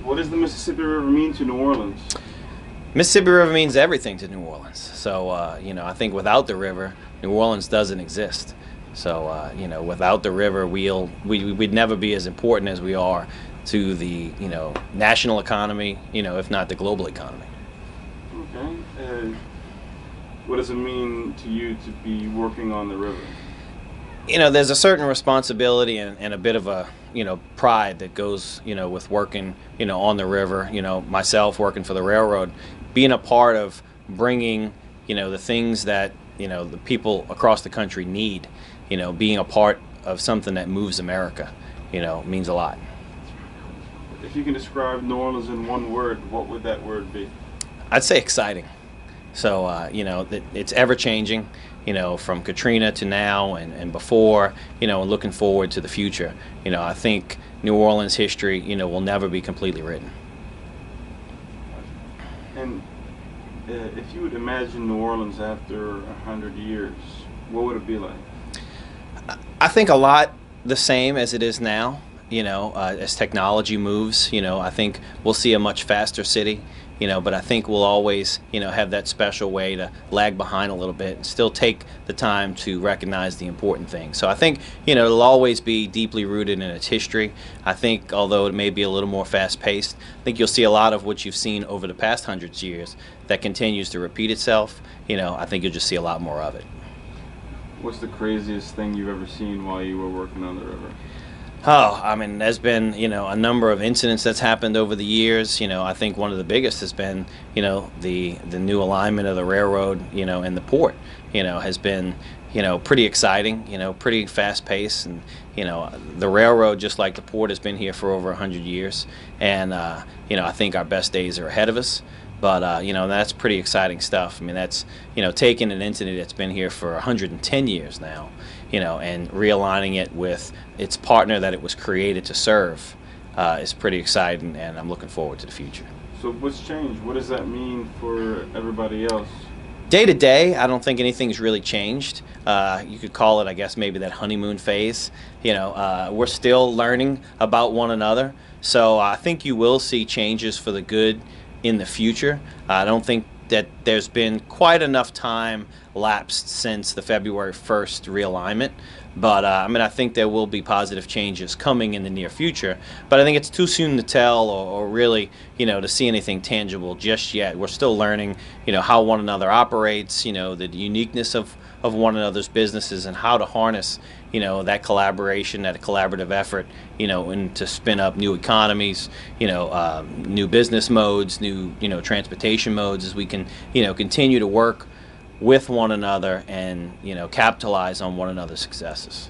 What does the Mississippi River mean to New Orleans? Mississippi River means everything to New Orleans. So, you know, I think without the river, New Orleans doesn't exist. So, you know, without the river, we'd never be as important as we are to the, you know, national economy, you know, if not the global economy. Okay. What does it mean to you to be working on the river? You know, there's a certain responsibility and a bit of a, you know, pride that goes, you know, with working, you know, on the river. You know, myself working for the railroad, being a part of bringing, you know, the things that, you know, the people across the country need, you know, being a part of something that moves America, you know, means a lot. If you can describe New Orleans in one word, what would that word be? I'd say exciting. So, you know, it's ever changing, you know, from Katrina to now and before, you know, and looking forward to the future. You know, I think New Orleans history, you know, will never be completely written. And if you would imagine New Orleans after 100 years, what would it be like? I think a lot the same as it is now. You know, as technology moves, you know, I think we'll see a much faster city, you know, but I think we'll always, you know, have that special way to lag behind a little bit and still take the time to recognize the important things. So I think, you know, it'll always be deeply rooted in its history. I think, although it may be a little more fast-paced, I think you'll see a lot of what you've seen over the past hundreds of years that continues to repeat itself. You know, I think you'll just see a lot more of it. What's the craziest thing you've ever seen while you were working on the river? Oh, I mean, there's been, you know, a number of incidents that's happened over the years. You know, I think one of the biggest has been, you know, the new alignment of the railroad, you know, and the port, you know, has been, you know, pretty exciting, you know, pretty fast-paced. And, you know, the railroad, just like the port, has been here for over 100 years. And, you know, I think our best days are ahead of us. But, you know, that's pretty exciting stuff. I mean, that's, you know, taking an entity that's been here for 110 years now, you know, and realigning it with its partner that it was created to serve is pretty exciting, and I'm looking forward to the future. So what's changed? What does that mean for everybody else? Day to day, I don't think anything's really changed. You could call it, I guess, maybe that honeymoon phase. You know, we're still learning about one another. So I think you will see changes for the good in the future. I don't think that there's been quite enough time lapsed since the February 1st realignment, but I mean, I think there will be positive changes coming in the near future, but I think it's too soon to tell or really, you know, to see anything tangible just yet. We're still learning, you know, how one another operates, you know, the uniqueness of one another's businesses and how to harness, you know, that collaboration, that collaborative effort, you know, and to spin up new economies, you know, new business modes, new, you know, transportation modes, as we can, you know, continue to work with one another and, you know, capitalize on one another's successes.